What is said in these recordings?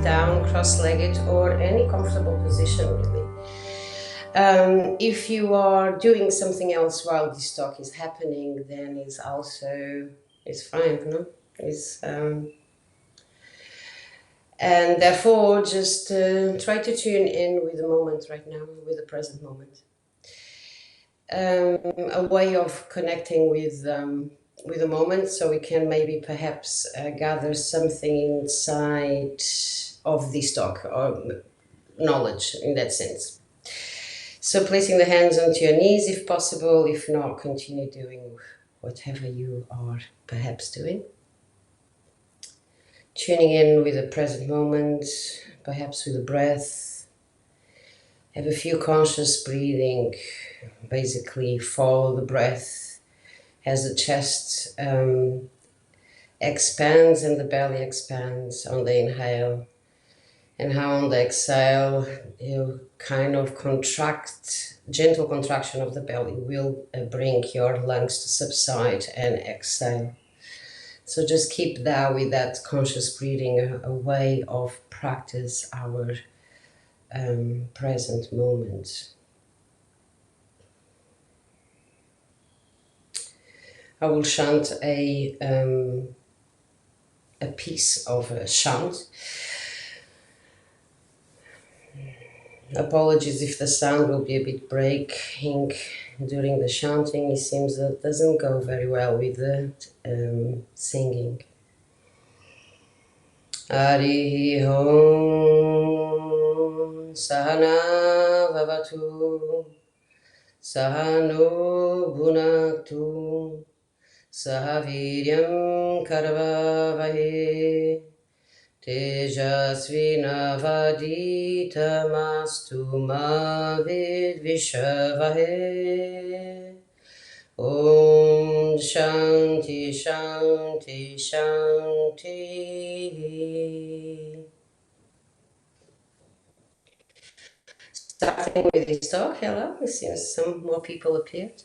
down, cross-legged, or any comfortable position really. If you are doing something else while this talk is happening, then it's fine, no? And therefore, just try to tune in with the moment right now, with the present moment. A way of connecting with the moment, so we can maybe perhaps gather something inside of this talk, or knowledge in that sense. So placing the hands onto your knees if possible. If not, continue doing whatever you are perhaps doing. Tuning in with the present moment, perhaps with the breath. Have a few conscious breathing. Basically follow the breath as the chest expands and the belly expands on the inhale. And how on the exhale, you kind of contract, gentle contraction of the belly will bring your lungs to subside and exhale. So just keep that with that conscious breathing, a way of practice our present moment. I will chant a piece of a chant. Apologies if the sound will be a bit breaking during the chanting. It seems that doesn't go very well with the singing. Hari Om Sahana Vavatu Sahano Bhunaktu Sahaviryam Karavavahe Tejasvinavaditamastu ma vidvishavahe. Om Shanti Shanti Shanti. Starting with this talk, hello, it seems some more people appeared.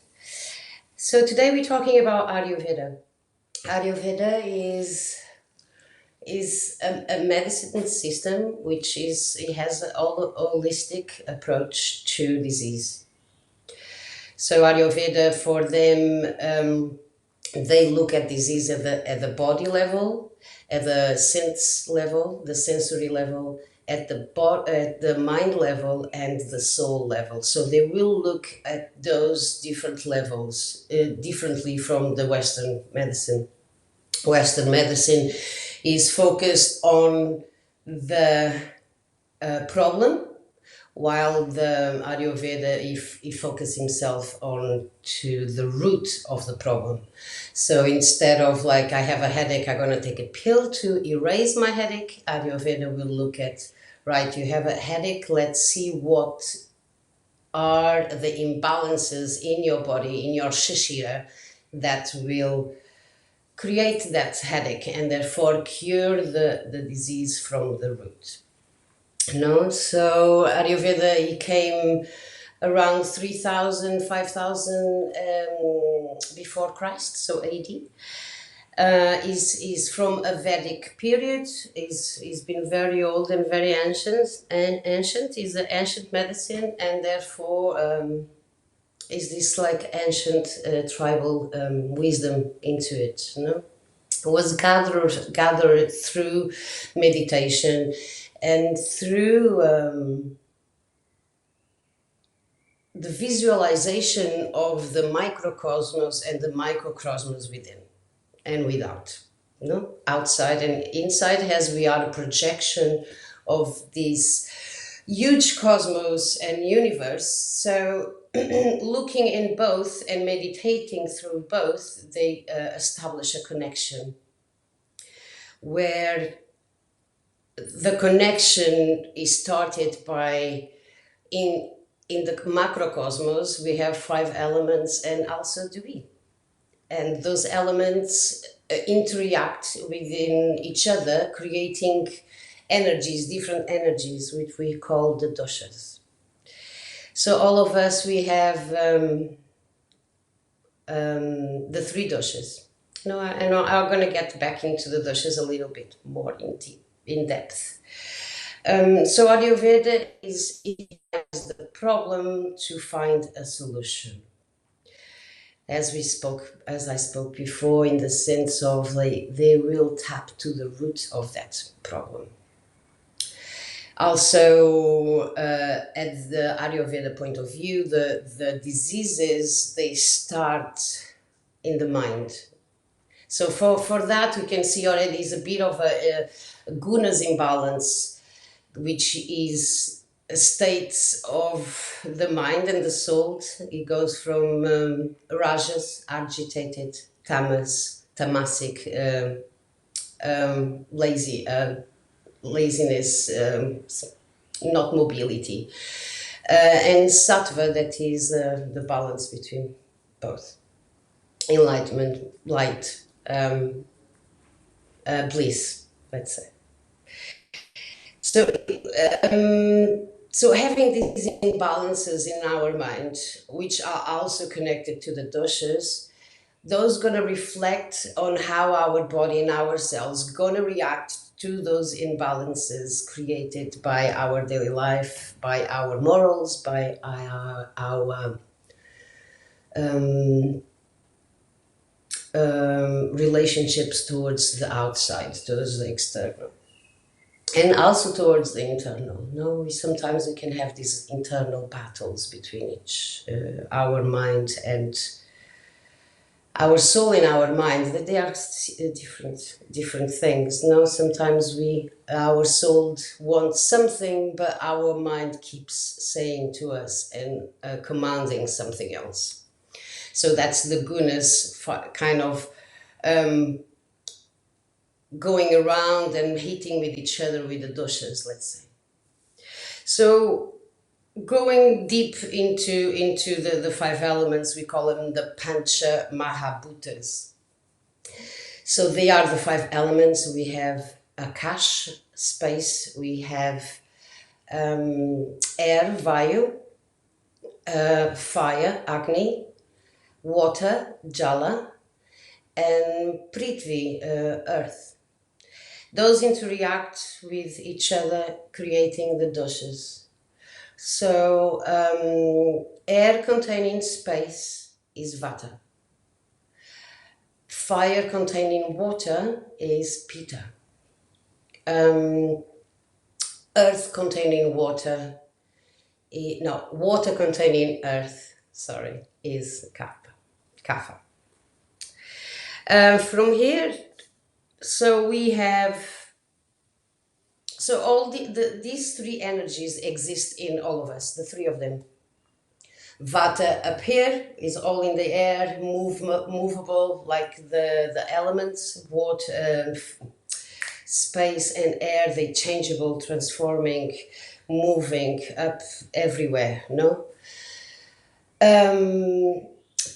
So today we're talking about Ayurveda. Ayurveda is a medicine system which has a holistic approach to disease. So Ayurveda, for them, they look at disease at the body level, at the sense level, the sensory level, at the mind level, and the soul level. So they will look at those different levels differently from the Western medicine. Western medicine is focused on the problem, while the Ayurveda he focuses himself on to the root of the problem. So instead of like, I have a headache, I'm going to take a pill to erase my headache, Ayurveda will look at, right, you have a headache, let's see what are the imbalances in your body, in your shashira, that will create that headache and therefore cure the disease from the root. No, so Ayurveda, he came around 3,000, 5,000 before Christ, so AD. Is from a Vedic period. Is been very old and very ancient. Is an ancient medicine, and therefore is this like ancient tribal wisdom into it. No, it was gathered through meditation and through the visualization of the microcosmos and the microcosmos within and without, no, outside and inside, as we are a projection of this huge cosmos and universe. So looking in both and meditating through both, they establish a connection where the connection is started by in the macrocosmos we have 5 elements, and also do we, and those elements interact within each other, creating energies, different energies, which we call the doshas. So all of us, we have the 3 doshas. No, and I'm going to get back into the doshas a little bit more in deep in depth. So Ayurveda is the problem to find a solution. As I spoke before, in the sense of they will tap to the root of that problem. Also, at the Ayurveda point of view, the diseases, they start in the mind. So for that, we can see already is a bit of a gunas imbalance, which is states of the mind and the soul. It goes from rajas, agitated, tamas, tamasic, laziness, not mobility, and sattva, that is the balance between both. Enlightenment, light, bliss, let's say. So having these imbalances in our mind, which are also connected to the doshas, those going to reflect on how our body and our cells going to react to those imbalances created by our daily life, by our morals, by our relationships towards the outside, towards the external. And also towards the internal. No, sometimes we can have these internal battles between our mind and our soul and our mind. That they are different things. No, sometimes our soul wants something, but our mind keeps saying to us and commanding something else. So that's the gunas kind of going around and hitting with each other with the doshas, let's say. So going deep into the five elements, we call them the Pancha Mahabhutas. So they are the five elements. We have Akash, space. We have air, Vayu, fire, Agni, water, Jala, and Prithvi, earth. Those interact with each other, creating the doshas. So air containing space is Vata. Fire containing water is Pitta. Earth containing water, water containing earth, is Kapha. From here, so we have, all these three energies exist in all of us, the three of them. Vata up here is all in the air, movable, like the elements, water, space and air, they changeable, transforming, moving up everywhere, no?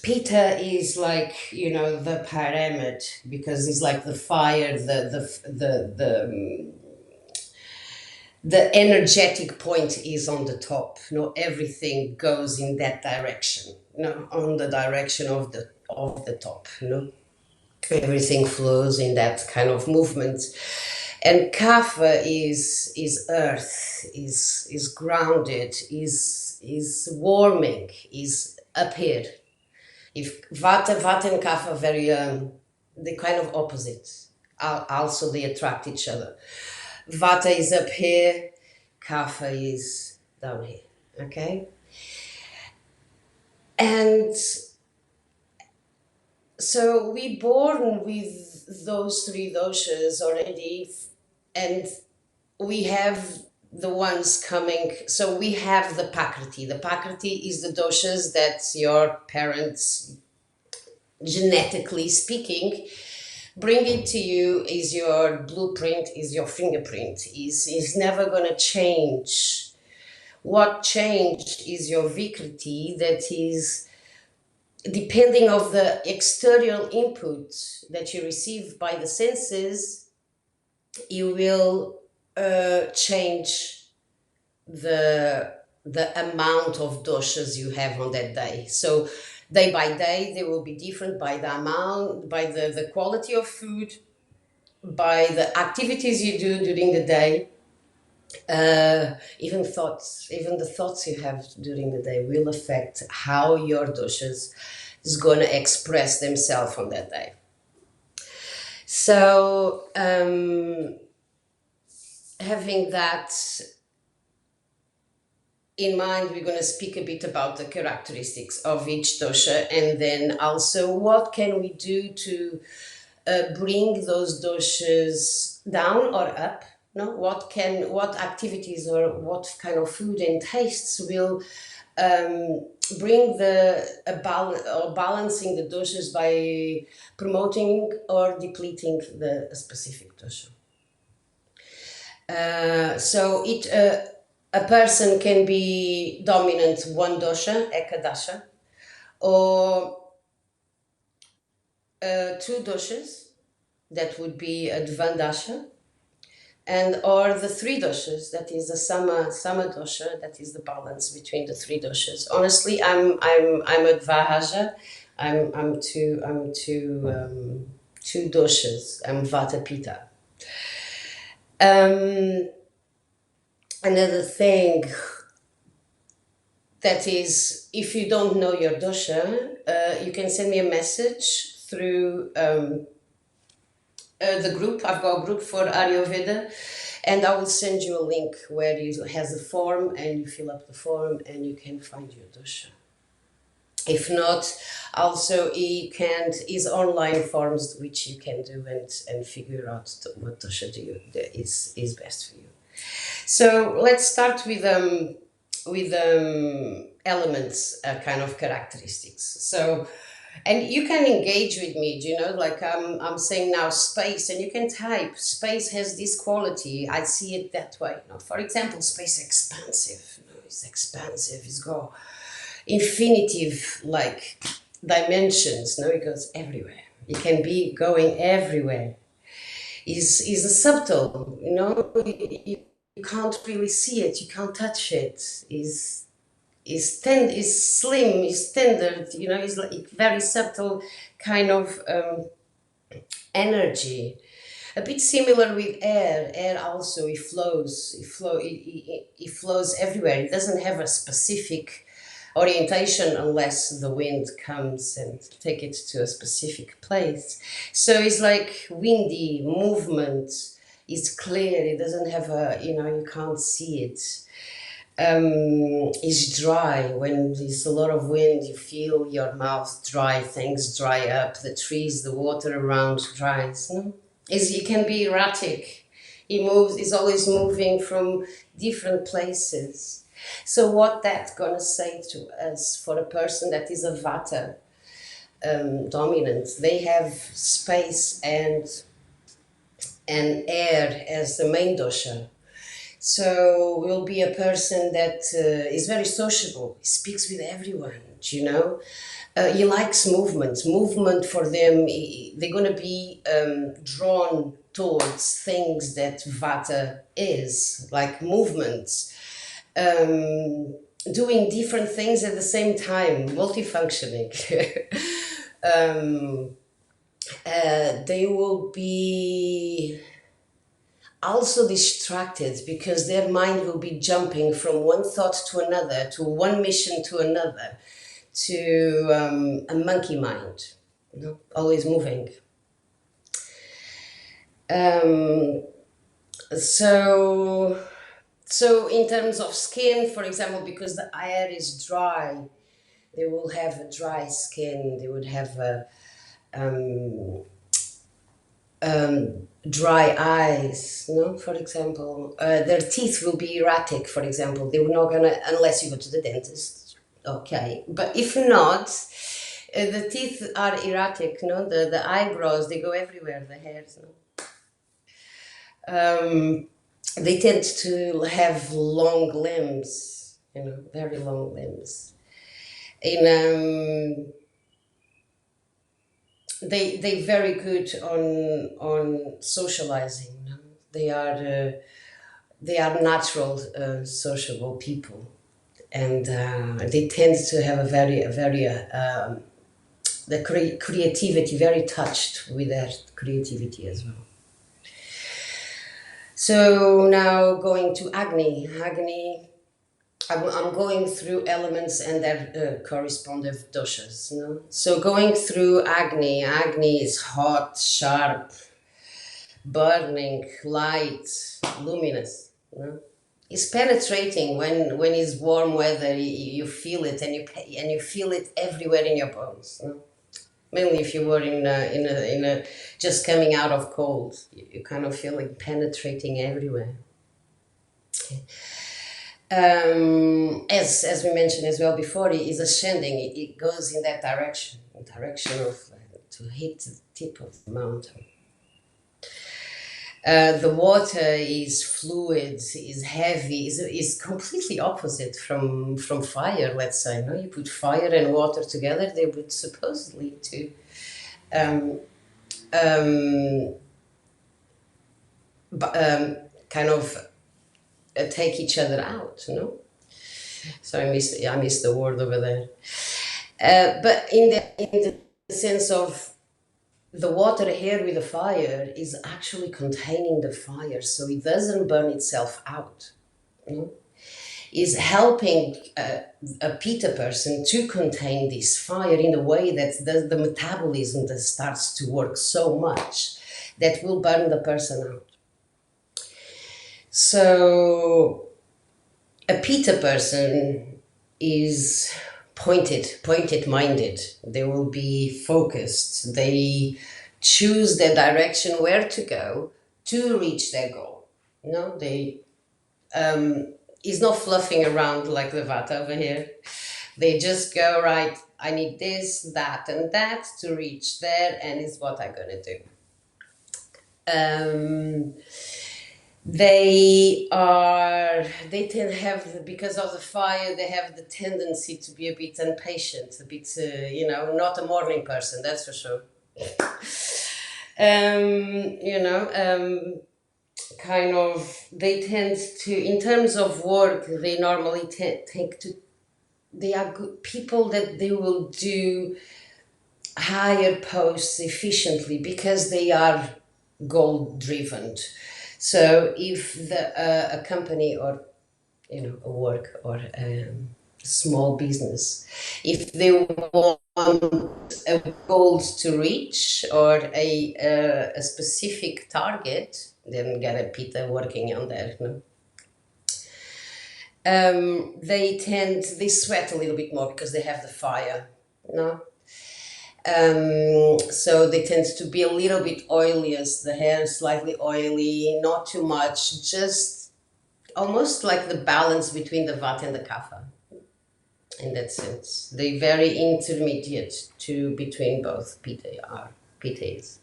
Pitta is like, the pyramid, because it's like the fire, the energetic point is on the top. Everything goes in that direction. On the direction of the top. Everything flows in that kind of movement. And Kapha is earth, is grounded, is warming, is up here. If Vata and Kapha are very, they're kind of opposites. Also, they attract each other. Vata is up here, Kapha is down here, okay? And so we're born with those three doshas already, and we have the ones coming. So we have the Prakriti. The Prakriti is the doshas that your parents, genetically speaking, bring it to you, is your blueprint, is your fingerprint, is never going to change. What changed is your Vikriti, that is depending of the external input that you receive by the senses, you will change the amount of doshas you have on that day. So day by day, they will be different by the amount, by the quality of food, by the activities you do during the day, even the thoughts you have during the day will affect how your doshas is going to express themselves on that day. So having that in mind, we're going to speak a bit about the characteristics of each dosha, and then also what can we do to bring those doshas down or up. No, what activities or what kind of food and tastes will bring balancing the doshas by promoting or depleting the specific dosha. So a person can be dominant one dosha, ekadasha, or two doshas, that would be a dvandasha, and or the three doshas, that is the sama dosha, that is the balance between the three doshas. Honestly, I'm a dvahaja. I'm two doshas. I'm vata pitta. Another thing that is, if you don't know your dosha, you can send me a message through the group. I've got a group for Ayurveda, and I will send you a link where it has a form, and you fill up the form and you can find your dosha. If not, also is online forms which you can do and figure out what dosha is best for you. So let's start with elements, kind of characteristics. So, and you can engage with me, like I'm saying now space, and you can type space has this quality. I see it that way. For example, space expansive. It's expansive. It's got infinitive like dimensions. It goes everywhere. It can be going everywhere. Is a subtle. You can't really see it. You can't touch it. Is slim, is standard, is like very subtle kind of energy. A bit similar with air. Air also, it flows everywhere. It doesn't have a specific orientation unless the wind comes and take it to a specific place. So it's like windy movement. It's clear. It doesn't have you can't see it. Is dry. When there's a lot of wind, you feel your mouth dry, things dry up, the trees, the water around dries. It can be erratic. It's always moving from different places. So what that's gonna say to us for a person that is a vata dominant, they have space and air as the main dosha. So will be a person that is very sociable. He speaks with everyone, he likes movement. Movement for them, they're going to be drawn towards things that Vata is, like movements. Doing different things at the same time, multifunctioning. They will be also distracted because their mind will be jumping from one thought to another, to one mission to another, to a monkey mind, always moving. So in terms of skin, for example, because the air is dry, they will have a dry skin. They would have a dry eyes, for example. Their teeth will be erratic, for example. They were not gonna, unless you go to the dentist, okay. But if not, the teeth are erratic, the eyebrows, they go everywhere, the hairs, they tend to have long limbs, very long limbs. They very good on socializing. They are natural sociable people, and they tend to have a very creativity, very touched with their creativity as well. So now going to Agni. Agni, I'm going through elements and their corresponding doshas. No? So going through Agni. Agni is hot, sharp, burning, light, luminous. No? It's penetrating when it's warm weather. You feel it, and you feel it everywhere in your bones. No? Mainly if you were in a just coming out of cold, you kind of feel like penetrating everywhere. As we mentioned as well before, it is ascending. It goes in that direction of to hit the tip of the mountain. The water is fluid, is heavy, is completely opposite from fire. Let's say, no, you put fire and water together, they would supposedly to um, um, kind of take each other out. No, so I missed the word over there. But in the sense of the water here with the fire is actually containing the fire, so it doesn't burn itself out. You know? Is helping a Pitta person to contain this fire in a way that the metabolism that starts to work so much that will burn the person out. So a Pitta person is pointed minded. They will be focused. They choose their direction where to go to reach their goal. You know, they is not fluffing around like the Vata over here. They just go, right, I need this, that, and that to reach there, and it's what I'm gonna do. They tend to have, because of the fire, they have the tendency to be a bit impatient, a bit, not a morning person, that's for sure. Kind of, they tend to, in terms of work, they normally they are good people that they will do higher posts efficiently because they are goal driven. So if a company or a work or a small business, if they want a goal to reach or a specific target, then get a Pitta working on that. No? They sweat a little bit more because they have the fire. No. So they tend to be a little bit oiliest, the hair slightly oily, not too much, just almost like the balance between the Vata and the Kapha. In that sense, they're very intermediate between both Pittas.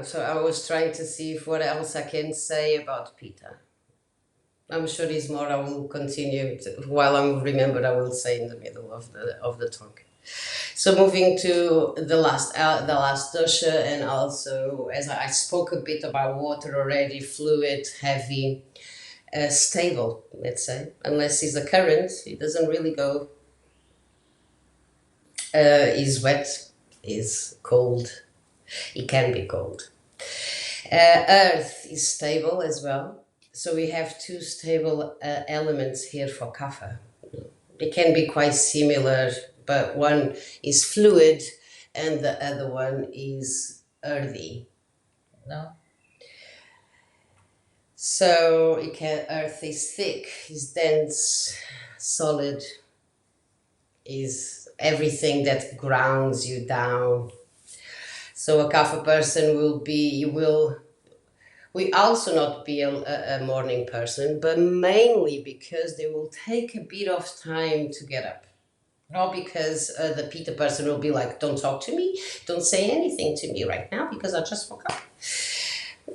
So I was trying to see if what else I can say about Pitta. I'm sure there's more I will continue while I'm remembered. I will say in the middle of the talk. So moving to the last dosha, and also as I spoke a bit about water already, fluid, heavy, stable. Let's say, unless it's a current, it doesn't really go. Is wet, is cold. It can be cold. Earth is stable as well. So we have two stable elements here for Kapha. They can be quite similar, but one is fluid and the other one is earthy. No? So earth is thick, is dense, solid, is everything that grounds you down. So a Kapha person will also not be a morning person, but mainly because they will take a bit of time to get up. Not because the Pitta person will be like, don't talk to me, don't say anything to me right now because I just woke up.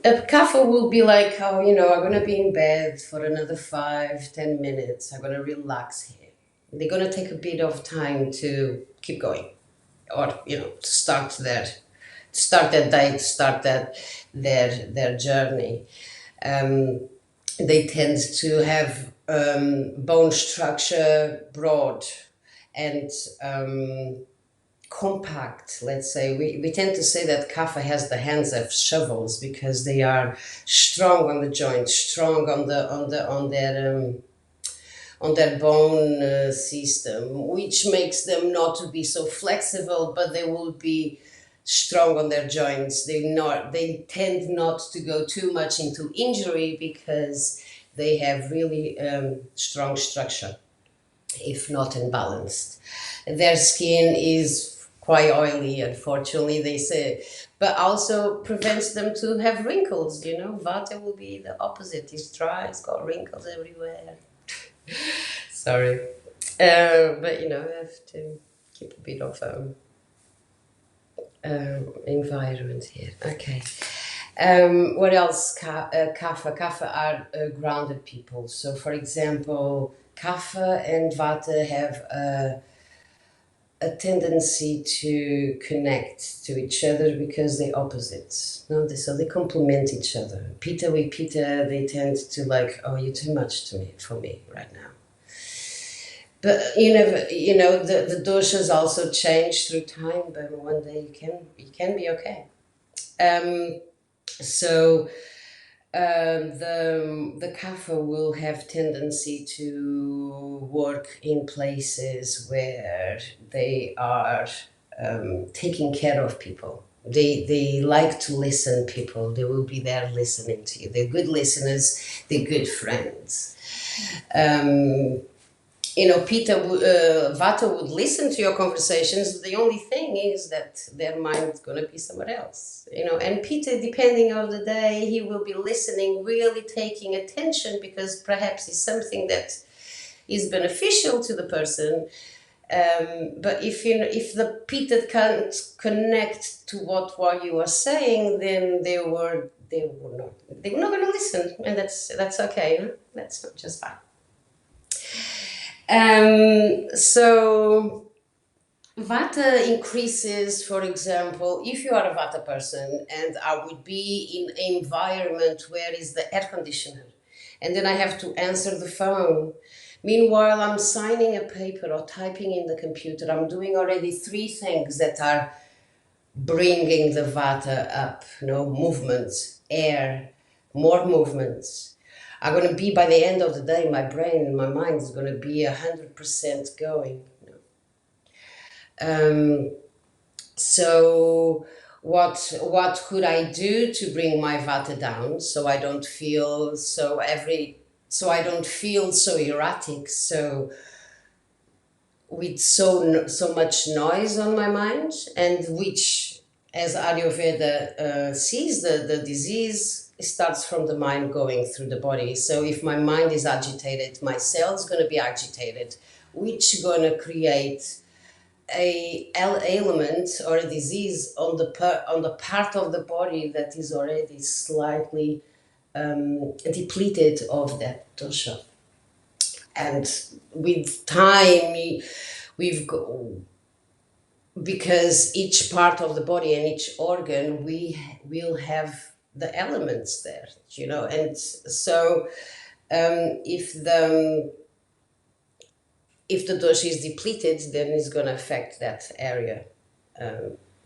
A Kapha will be like, I'm going to be in bed for another 5-10 minutes. I'm going to relax here. They're going to take a bit of time to keep going or, to start their day, to start their journey. They tend to have bone structure broad and compact, let's say. We tend to say that kapha has the hands of shovels because they are strong on the joints, strong on their bone system, which makes them not to be so flexible, but they will be strong on their joints. They tend not to go too much into injury because they have really strong structure, if not imbalanced. Their skin is quite oily, unfortunately, they say, but also prevents them to have wrinkles. Vata will be the opposite. It's dry, it's got wrinkles everywhere. Sorry. But I have to keep a bit of environment here. Okay. What else? Kapha. Kapha are grounded people. So, for example, Kapha and Vata have a tendency to connect to each other because they're opposites. No, so they complement each other. Pitta with Pitta, they tend to like, oh, you're too much for me right now. But the doshas also change through time. But one day you can be okay. So the kapha will have tendency to work in places where they are taking care of people. They like to listen people. They will be there listening to you. They're good listeners. They're good friends. Vata would listen to your conversations. The only thing is that their mind is going to be somewhere else. And Pitta, depending on the day, he will be listening, really taking attention because perhaps it's something that is beneficial to the person. But if the Pitta can't connect to what you are saying, then they were not going to listen, and that's okay. That's just fine. So Vata increases, for example, if you are a Vata person and I would be in an environment where is the air conditioner and then I have to answer the phone. Meanwhile, I'm signing a paper or typing in the computer. I'm doing already 3 things that are bringing the Vata up, movements, air, more movements. I'm going to be, by the end of the day, my brain and my mind is going to be 100% going. So what could I do to bring my Vata down so I don't feel so erratic, so with so much noise on my mind, and which, as Ayurveda sees the disease, starts from the mind going through the body. So if my mind is agitated, my cell's going to be agitated, which is going to create a ailment or a disease on the part of the body that is already slightly depleted of that dosha. And with time, we've got, because each part of the body and each organ, we will have the elements there, and so if the dosha is depleted, then it's going to affect that area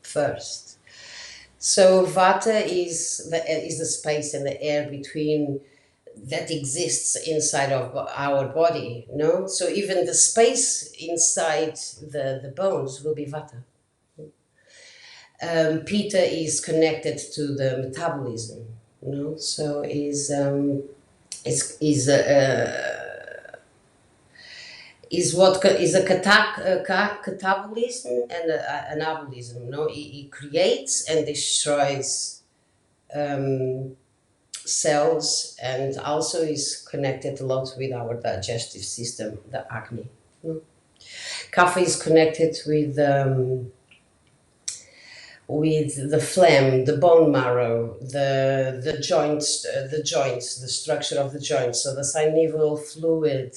first. So Vata is the space and the air between that exists inside of our body, So even the space inside the bones will be Vata. Pitta is connected to the metabolism, So is a catabolism and an anabolism. It creates and destroys cells, and also is connected a lot with our digestive system, the acne. Kapha is connected with the phlegm, the bone marrow, the joints, the structure of the joints, so the synovial fluid,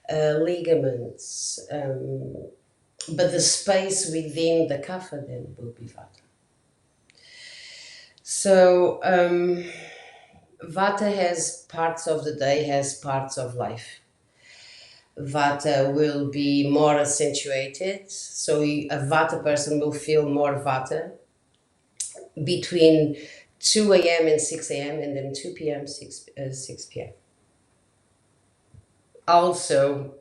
ligaments, but the space within the kapha then will be Vata. So Vata has parts of the day, has parts of life. Vata will be more accentuated, so a Vata person will feel more Vata between 2 a.m. and 6 a.m. and then 2 p.m., 6 p.m. Also,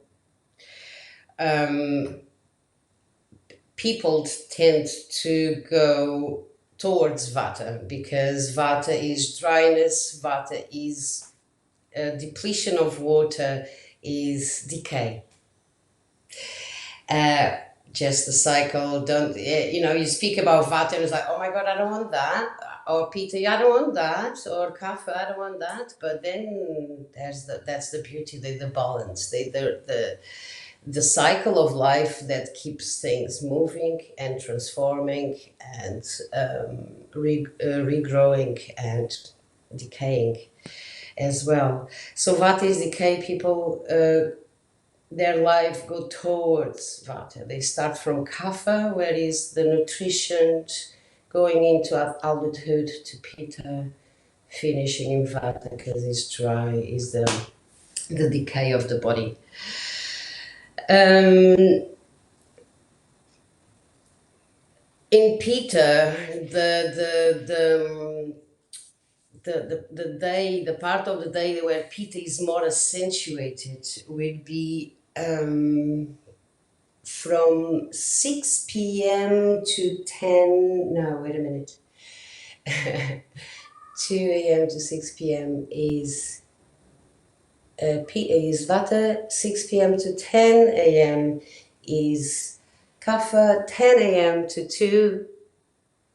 people tend to go towards Vata because Vata is dryness, Vata is depletion of water, is decay. Just the cycle. Don't you speak about Vata and it's like, oh my god, I don't want that, or Pitta, I don't want that, or Kapha, I don't want that. But then that's the beauty, the balance, the cycle of life that keeps things moving and transforming and regrowing and decaying as well. So Vata is decay. People their life go towards Vata. They start from Kapha, where is the nutrition, going into adulthood to Pitta, finishing in Vata because it's dry, is the decay of the body. In Pitta, the day, the part of the day where Pitta is more accentuated would be from 6 p.m. to 10, no, wait a minute. 2 a.m. to 6 p.m. is Vata, 6 p.m. to 10 a.m. is Kapha, 10 a.m. to 2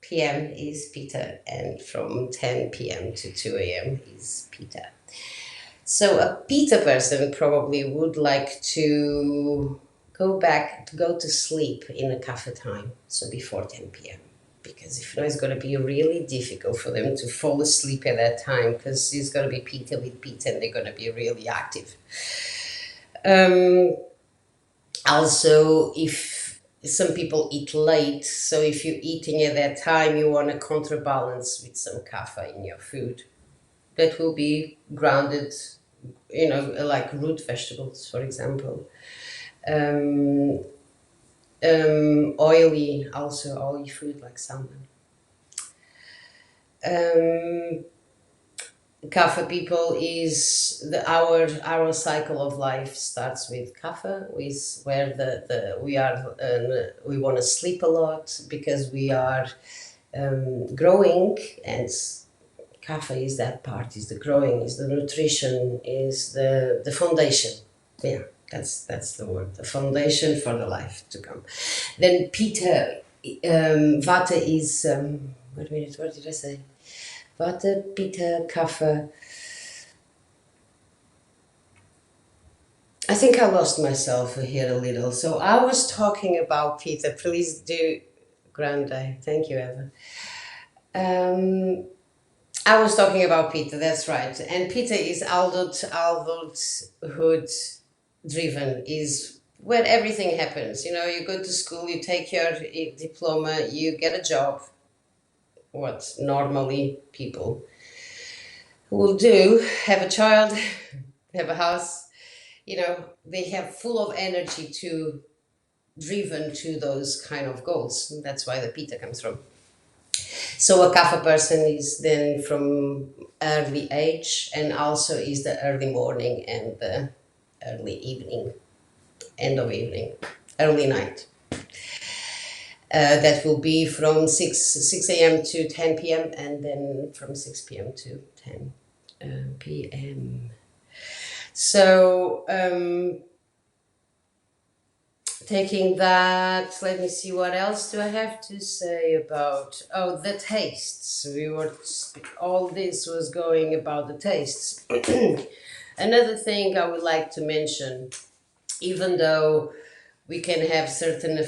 p.m. is Pitta, and from 10 p.m. to 2 a.m. is Pitta. So a Pitta person probably would like to go to sleep in a Kapha time, so before 10 p.m. Because if not, it's going to be really difficult for them to fall asleep at that time because it's going to be Pitta with Pitta and they're going to be really active. Also, if some people eat late, so if you're eating at that time, you want to counterbalance with some Kapha in your food. That will be grounded, like root vegetables, for example. Oily food like salmon. Kapha people is our cycle of life starts with Kapha, with where we want to sleep a lot because we are growing, and Kapha is that part, is the growing, is the nutrition, is the foundation. Yeah, that's the word, the foundation for the life to come. Then Pitta, Vata is wait a minute, what did I say? Vata, Pitta, Kapha. I think I lost myself here a little. So I was talking about Pitta. Please do, Grande. Thank you, Eva. I was talking about Pitta, that's right. And Pitta is adulthood driven, is where everything happens. You go to school, you take your diploma, you get a job, what normally people will do, have a child, have a house, they have full of energy driven to those kind of goals. And that's why the Pitta comes from. So a Kapha person is then from early age, and also is the early morning and the early evening, end of evening, early night. That will be from 6 a.m. to 10 p.m. and then from 6 p.m. to 10 p.m. So taking that, let me see, what else do I have to say about, the tastes. All this was going about the tastes. Another thing I would like to mention, even though we can have certain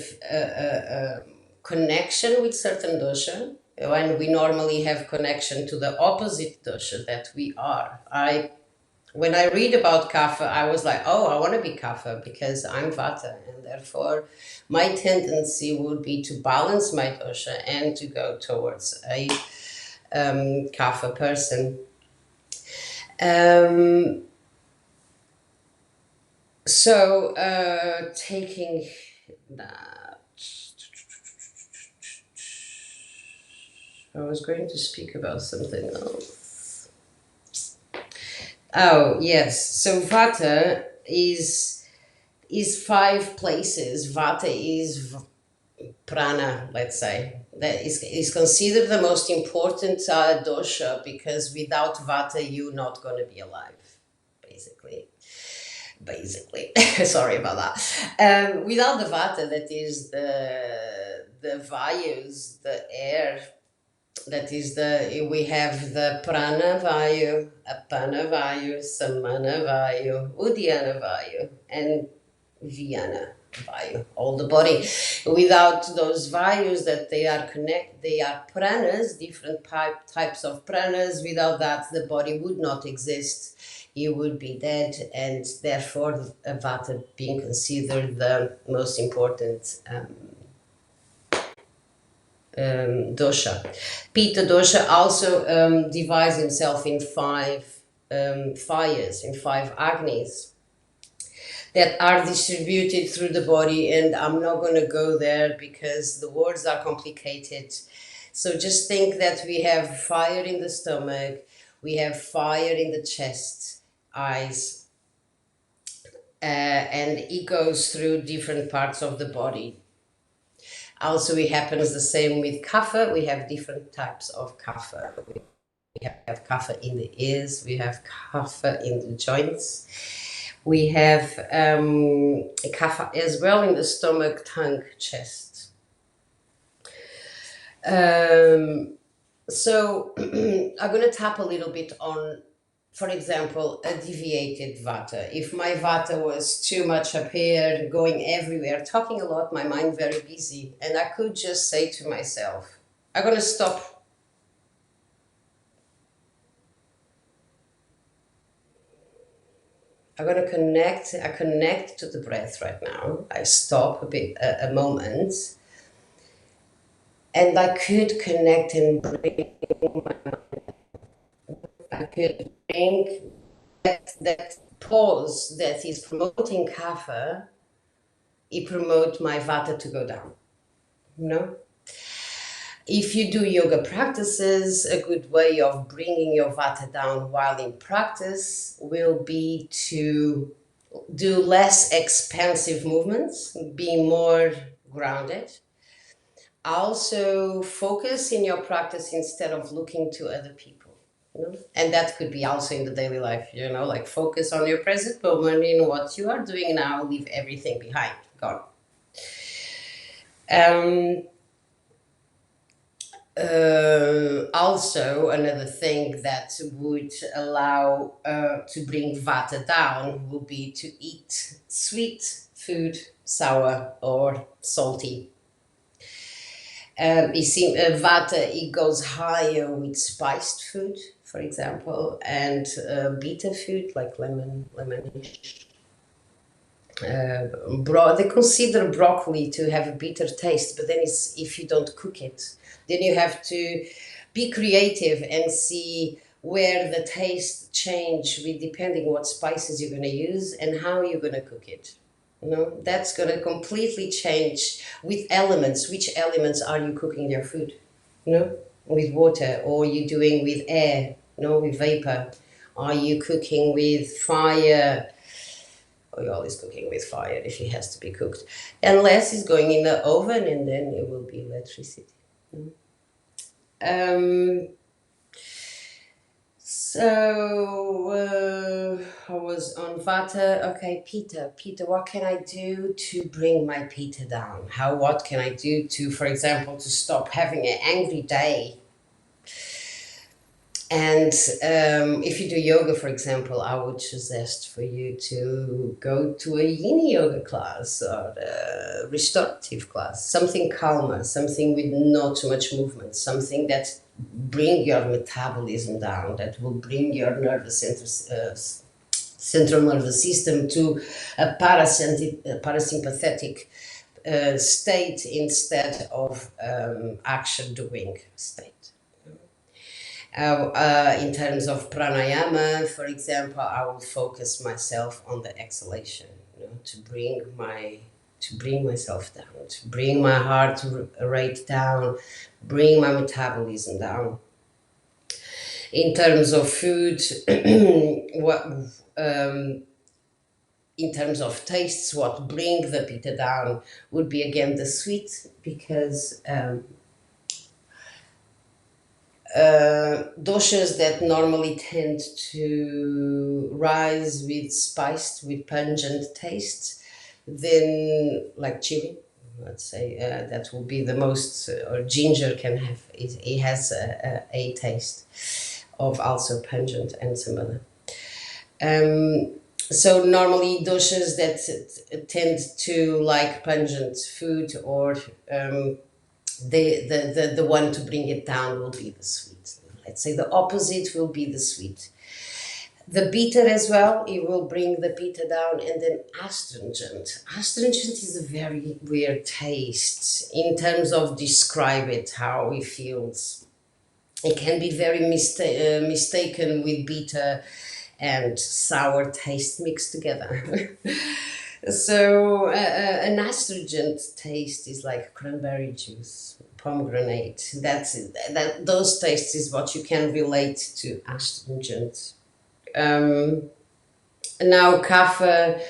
connection with certain dosha, when we normally have connection to the opposite dosha that we are. When I read about Kapha, I was like, oh, I want to be Kapha because I'm Vata, and therefore my tendency would be to balance my dosha and to go towards a Kapha person. Um, so taking that, I was going to speak about something else. Oh yes, so Vata is 5 places. Vata is prana, let's say. That is considered the most important dosha, because without Vata you're not going to be alive, basically. Sorry about that. Without the Vata, that is the vayus, the air, that is we have the prana vayu, apana vayu, samana vayu, uddiyana vayu, and vyana vayu, all the body. Without those vayus, that they are pranas, different types of pranas. Without that, the body would not exist. You would be dead, and therefore Vata being considered the most important dosha. Pitta dosha also divides himself in 5 fires, in 5 agnis that are distributed through the body, and I'm not going to go there because the words are complicated. So just think that we have fire in the stomach, we have fire in the chest, eyes, and it goes through different parts of the body. Also, it happens the same with kapha. We have different types of kapha. We have kapha in the ears, we have kapha in the joints, we have kapha as well in the stomach, tongue, chest. So I'm going to tap a little bit on, for example, a deviated vata. If my vata was too much up here, going everywhere, talking a lot, my mind very busy, and I could just say to myself, I'm going to stop. I'm going to connect. I connect to the breath right now. I stop a moment, and I could connect and bring. I could bring that pause that is promoting kapha. It promotes my vata to go down. If you do yoga practices, a good way of bringing your vata down while in practice will be to do less expansive movements, be more grounded. Also focus in your practice instead of looking to other people. And that could be also in the daily life, like focus on your present moment, in what you are doing now, leave everything behind, gone. Also, another thing that would allow to bring vata down would be to eat sweet food, sour or salty. You see, vata, it goes higher with spiced food, for example, and bitter food like lemonish. They consider broccoli to have a bitter taste, but then if you don't cook it, then you have to be creative and see where the taste change with depending what spices you're going to use and how you're going to cook it. That's going to completely change with elements. Which elements are you cooking your food? With water, or you doing with air? With vapor. Are you cooking with fire? You're always cooking with fire if it has to be cooked, unless it's going in the oven, and then it will be electricity. So I was on vata. Okay, pitta, what can I do to bring my pitta down? What can I do to, for example, to stop having an angry day? And if you do yoga, for example, I would suggest for you to go to a yin yoga class or a restorative class, something calmer, something with not too much movement, something that bring your metabolism down, that will bring your central nervous system to a parasympathetic state instead of action doing state. In terms of pranayama, for example, I will focus myself on the exhalation, to bring myself down, to bring my heart rate down, bring my metabolism down. In terms of food, in terms of tastes, what bring the pitta down would be again the sweet, because doshas that normally tend to rise with spiced, with pungent tastes, then like chili, let's say, that will be the most, or ginger can have, it has a taste of also pungent and some other. So normally doshas that tend to like pungent food, or the one to bring it down will be the sweet. Let's say the opposite will be the sweet. The bitter as well, it will bring the pitta down, and then astringent. Astringent is a very weird taste in terms of describe it, how it feels. It can be very mistaken with bitter and sour taste mixed together. So an astringent taste is like cranberry juice, pomegranate. That's it. Those tastes is what you can relate to astringent. Now kapha,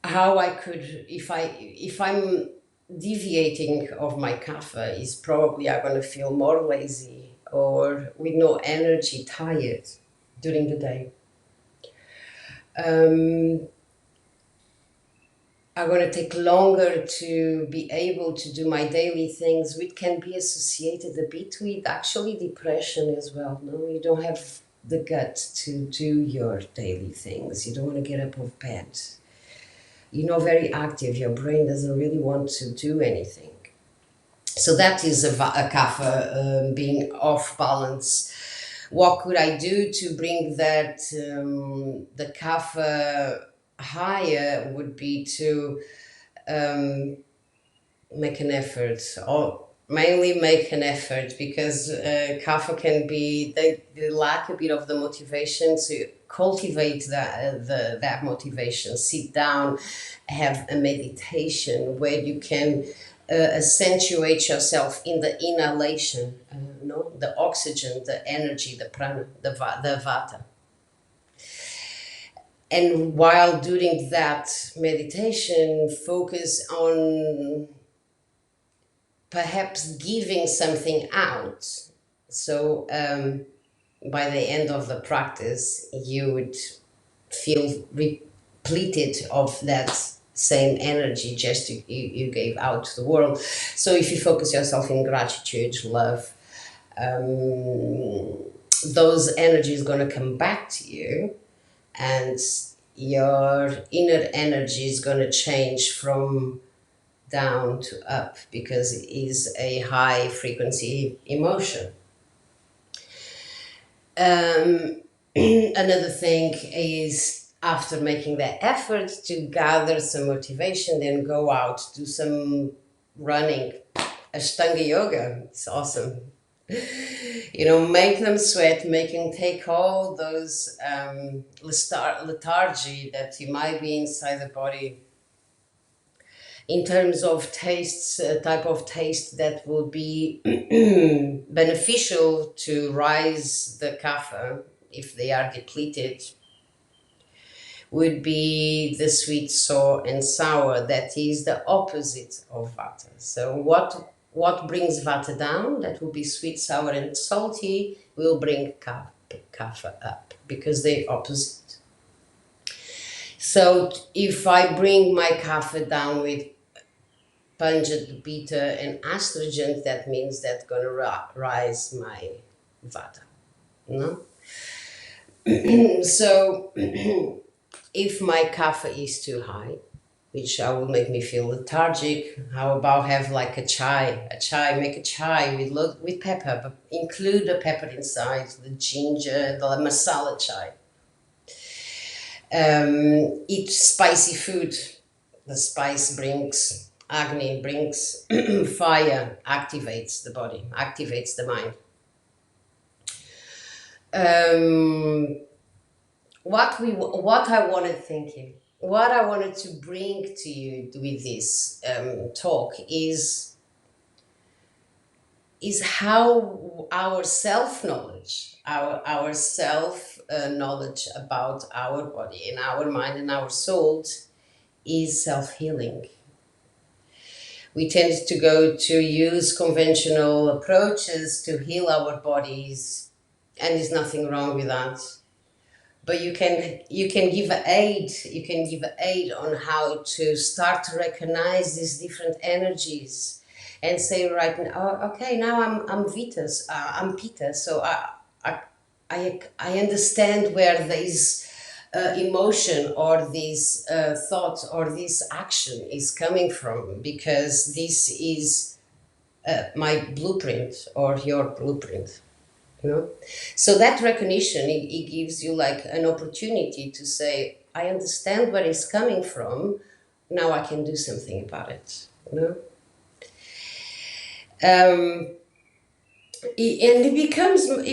how I could, if I'm deviating of my kapha, is probably I'm gonna feel more lazy or with no energy, tired during the day. I'm going to take longer to be able to do my daily things, which can be associated a bit with actually depression as well. No, you don't have the gut to do your daily things. You don't want to get up of bed. You're not very active. Your brain doesn't really want to do anything. So that is a kapha being off balance. What could I do to bring that the kapha higher would be to make an effort, or mainly make an effort, because kapha can be, they lack a bit of the motivation to cultivate that motivation. Sit down, have a meditation where you can accentuate yourself in the inhalation, the oxygen, the energy, the prana, the vata. And while doing that meditation, focus on perhaps giving something out. So by the end of the practice, you would feel repleted of that same energy just you gave out to the world. So if you focus yourself in gratitude, love, those energies going to come back to you, and your inner energy is going to change from down to up, because it is a high frequency emotion. Another thing is, after making that effort to gather some motivation, then go out, do some running, Ashtanga yoga. It's awesome. Make them sweat, make them take all those lethargy that you might be inside the body. In terms of tastes, type of taste that will be beneficial to rise the kapha if they are depleted would be the sweet, sour. That is the opposite of vata. So what brings vata down? That will be sweet, sour, and salty. Will bring kapha up, because they're opposite. So if I bring my kapha down with pungent, bitter, and astringent, that means that's going to rise my vata. No? So if my kapha is too high, which will make me feel lethargic, how about have like a chai, make a chai with pepper, but include the pepper inside, the ginger, the masala chai. Eat spicy food. The spice brings Agni brings fire, activates the body, activates the mind. What I wanted thinking, what I wanted to bring to you with this talk is how our self knowledge, our self knowledge about our body and our mind and our souls is self healing. We tend to go to use conventional approaches to heal our bodies, and there's nothing wrong with that. But you can give aid on how to start to recognize these different energies and say, right now, oh, okay, now I'm Vitas, I'm Peter, so I understand where this emotion or this thought or this action is coming from, because this is my blueprint or your blueprint. So that recognition, it gives you like an opportunity to say, I understand where it's coming from, now I can do something about it. And it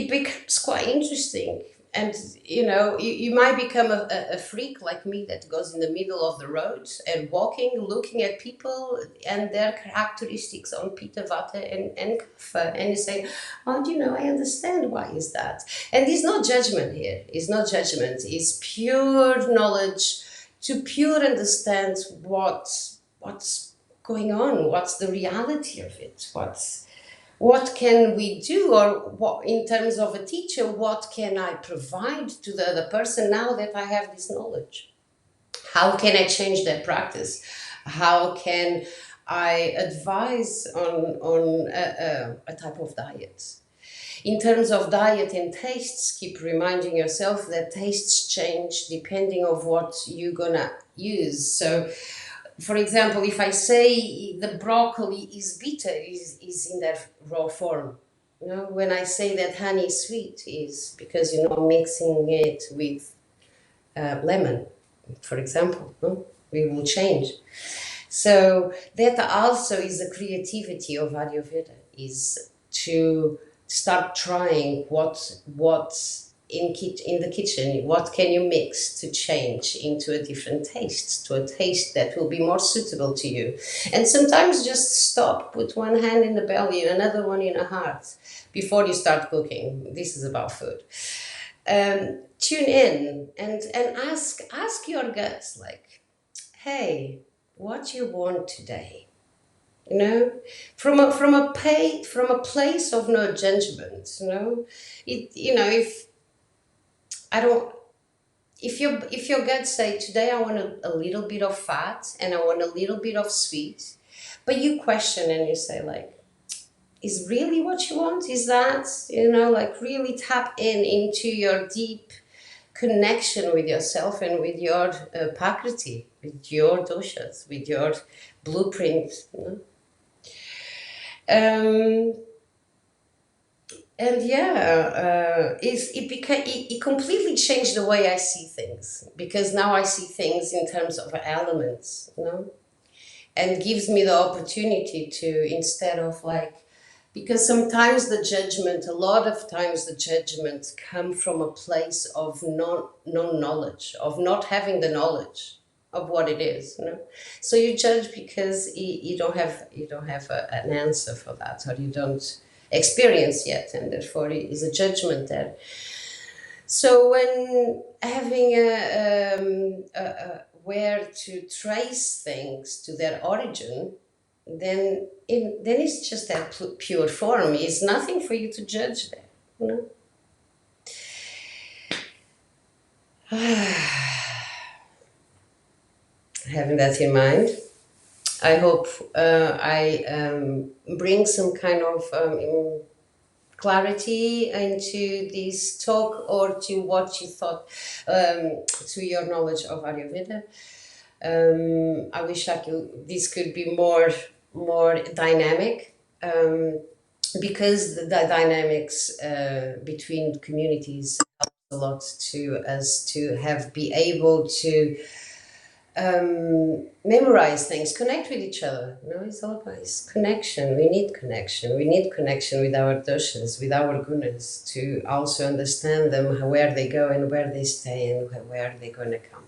becomes quite interesting. And you might become a freak like me that goes in the middle of the road and walking, looking at people and their characteristics on Pitta, Vata and Kapha, and you say, oh, I understand why is that. And there's no judgment here. It's not judgment. It's pure knowledge to pure understand what's going on, what's the reality of it, what can we do, or what, in terms of a teacher, what can I provide to the other person now that I have this knowledge? How can I change their practice? How can I advise on a type of diet? In terms of diet and tastes, keep reminding yourself that tastes change depending on what you're gonna use. So, for example, if I say the broccoli is bitter, is in that raw form. When I say that honey is sweet, is because mixing it with lemon, for example. We will change. So that also is the creativity of Ayurveda, is to start trying what in the kitchen, what can you mix to change into a different taste, to a taste that will be more suitable to you. And sometimes just stop, put one hand in the belly and another one in the heart before you start cooking. This is about food. Tune in and ask your guts, like, hey, what you want today? From a place of no judgment. If your gut say, today I want a little bit of fat and I want a little bit of sweet, but you question and you say, like, is really what you want? Is that, like, really tap into your deep connection with yourself and with your prakriti, with your doshas, with your blueprint. And it completely changed the way I see things, because now I see things in terms of elements, and gives me the opportunity to, instead of like, because sometimes a lot of times the judgments come from a place of non-knowledge, of not having the knowledge of what it is. So you judge because you don't have an answer for that, or you don't experience yet, and therefore it is a judgment there. So when having where to trace things to their origin, then it's just that pure form. It's nothing for you to judge there. Having that in mind, I hope I bring some kind of clarity into this talk, or to what you thought, to your knowledge of Ayurveda. I wish this could be more dynamic, because the dynamics between communities helps a lot to us to be able to memorize things, connect with each other. It's all about it's connection. We need connection. We need connection with our doshas, with our gunas, to also understand them, where they go and where they stay and where they're going to come.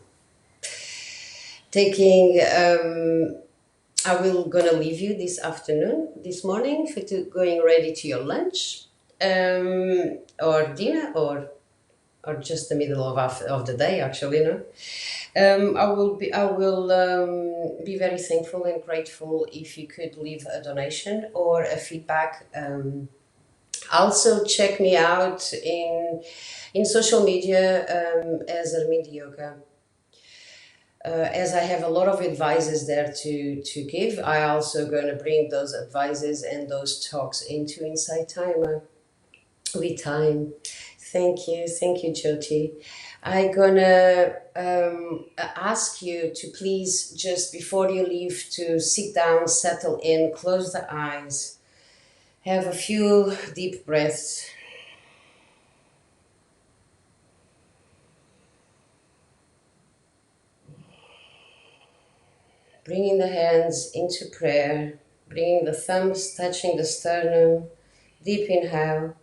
I will gonna leave you this morning, for going ready to your lunch, or dinner, or just the middle of the day, actually, no. I will be very thankful and grateful if you could leave a donation or a feedback. Also, check me out in social media as Armin Yoga. As I have a lot of advices there to give, I also going to bring those advices and those talks into Insight Timer with time. Thank you, Jyoti. I'm gonna ask you to please, just before you leave, to sit down, settle in, close the eyes, have a few deep breaths. Bringing the hands into prayer, bringing the thumbs touching the sternum, deep inhale,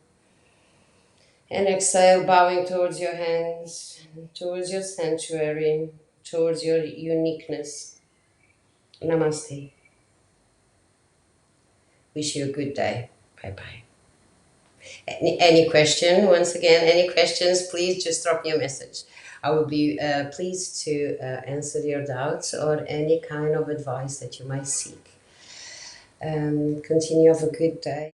and exhale, bowing towards your hands, towards your sanctuary, towards your uniqueness. Namaste. Wish you a good day. Bye-bye. Any question, once again, any questions, please just drop me a message. I will be pleased to answer your doubts or any kind of advice that you might seek. Continue, have a good day.